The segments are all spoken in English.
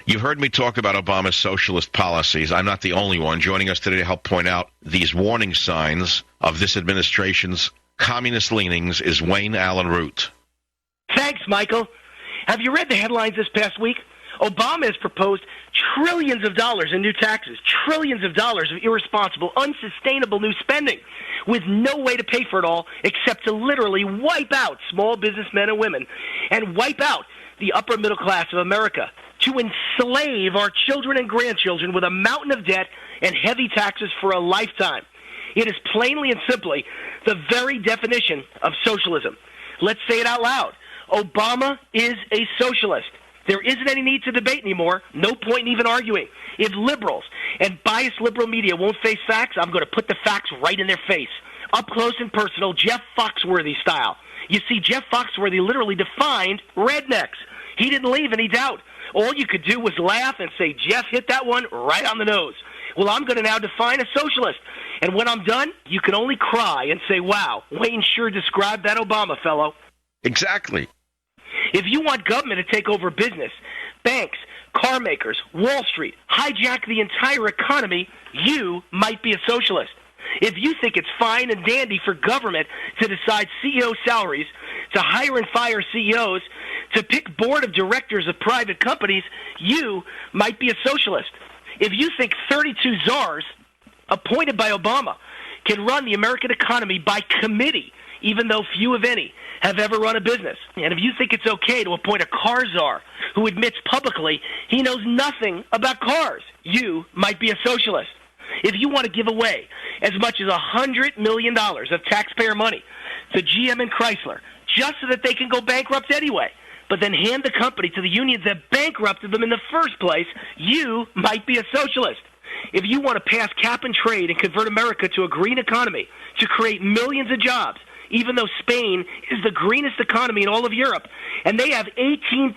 You've heard me talk about Obama's socialist policies. I'm not the only one. Joining us today to help point out these warning signs of this administration's communist leanings is Wayne Allyn Root. Thanks, Michael. Have you read the headlines this past week? Obama has proposed trillions of dollars in new taxes, trillions of dollars of irresponsible, unsustainable new spending, with no way to pay for it all except to literally wipe out small businessmen and women and wipe out the upper middle class of America, to enslave our children and grandchildren with a mountain of debt and heavy taxes for a lifetime. It is plainly and simply the very definition of socialism. Let's say it out loud. Obama is a socialist. There isn't any need to debate anymore. No point in even arguing. If liberals and biased liberal media won't face facts, I'm going to put the facts right in their face. Up close and personal, Jeff Foxworthy style. You see, Jeff Foxworthy literally defined rednecks. He didn't leave any doubt. All you could do was laugh and say, Jeff hit that one right on the nose. Well, I'm going to now define a socialist. And when I'm done, you can only cry and say, wow, Wayne sure described that Obama fellow. Exactly. If you want government to take over business, banks, car makers, Wall Street, hijack the entire economy, you might be a socialist. If you think it's fine and dandy for government to decide CEO salaries, to hire and fire CEOs, to pick board of directors of private companies, you might be a socialist. If you think 32 czars appointed by Obama can run the American economy by committee, even though few, if any, have ever run a business, and if you think it's okay to appoint a car czar who admits publicly he knows nothing about cars, you might be a socialist. If you want to give away as much as $100 million of taxpayer money to GM and Chrysler just so that they can go bankrupt anyway, but then hand the company to the unions that bankrupted them in the first place, you might be a socialist. If you want to pass cap and trade and convert America to a green economy to create millions of jobs, even though Spain is the greenest economy in all of Europe, and they have 18%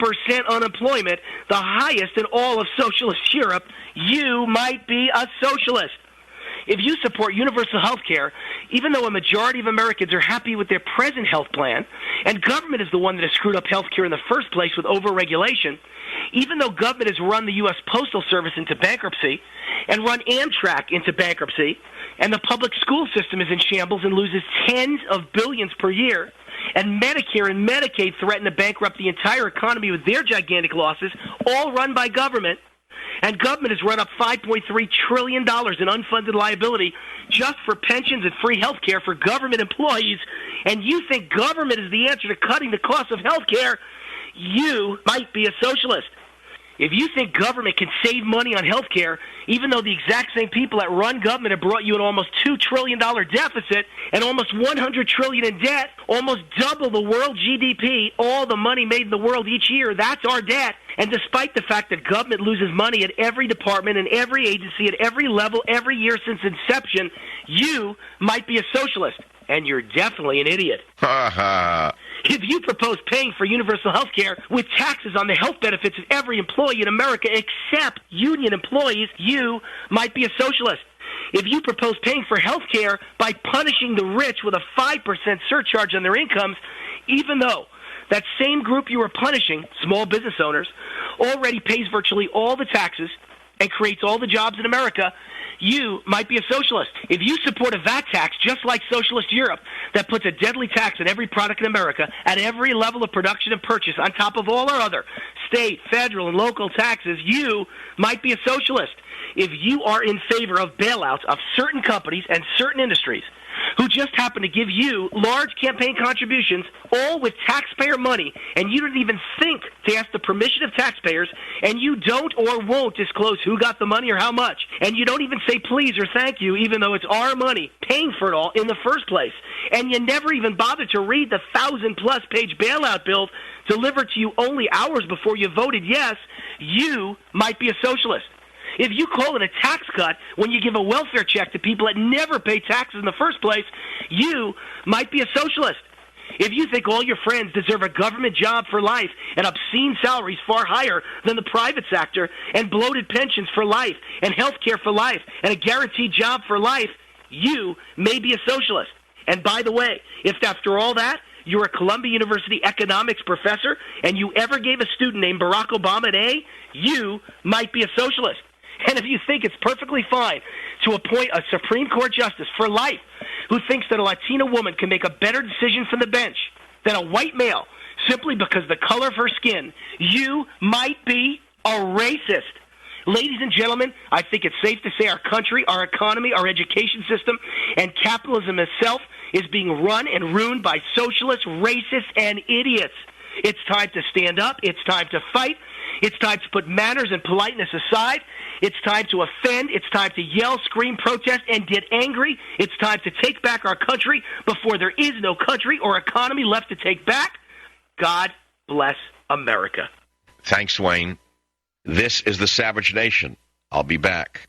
unemployment, the highest in all of socialist Europe, you might be a socialist. If you support universal health care, even though a majority of Americans are happy with their present health plan, and government is the one that has screwed up health care in the first place with overregulation, even though government has run the U.S. Postal Service into bankruptcy and run Amtrak into bankruptcy, and the public school system is in shambles and loses tens of billions per year, and Medicare and Medicaid threaten to bankrupt the entire economy with their gigantic losses, all run by government, and government has run up $5.3 trillion in unfunded liability just for pensions and free health care for government employees, and you think government is the answer to cutting the cost of health care, you might be a socialist. If you think government can save money on health care, even though the exact same people that run government have brought you an almost $2 trillion deficit and almost $100 trillion in debt, almost double the world GDP, all the money made in the world each year, that's our debt. And despite the fact that government loses money at every department and every agency at every level every year since inception, you might be a socialist. And you're definitely an idiot. If you propose paying for universal health care with taxes on the health benefits of every employee in America except union employees, you might be a socialist. If you propose paying for health care by punishing the rich with a 5% surcharge on their incomes, even though that same group you are punishing, small business owners, already pays virtually all the taxes and creates all the jobs in America, you might be a socialist. If you support a VAT tax just like socialist Europe that puts a deadly tax on every product in America at every level of production and purchase on top of all our other state, federal, and local taxes, you might be a socialist. If you are in favor of bailouts of certain companies and certain industries who just happen to give you large campaign contributions, all with taxpayer money, and you didn't even think to ask the permission of taxpayers, and you don't or won't disclose who got the money or how much, and you don't even say please or thank you, even though it's our money paying for it all in the first place, and you never even bother to read the 1,000-plus page bailout bill delivered to you only hours before you voted yes, you might be a socialist. If you call it a tax cut when you give a welfare check to people that never pay taxes in the first place, you might be a socialist. If you think all your friends deserve a government job for life and obscene salaries far higher than the private sector and bloated pensions for life and health care for life and a guaranteed job for life, you may be a socialist. And by the way, if after all that, you're a Columbia University economics professor, and you ever gave a student named Barack Obama an A, you might be a socialist. And if you think it's perfectly fine to appoint a Supreme Court justice for life who thinks that a Latina woman can make a better decision from the bench than a white male simply because of the color of her skin, you might be a racist. Ladies and gentlemen, I think it's safe to say our country, our economy, our education system, and capitalism itself is being run and ruined by socialists, racists, and idiots. It's time to stand up. It's time to fight. It's time to put manners and politeness aside. It's time to offend. It's time to yell, scream, protest, and get angry. It's time to take back our country before there is no country or economy left to take back. God bless America. Thanks, Wayne. This is the Savage Nation. I'll be back.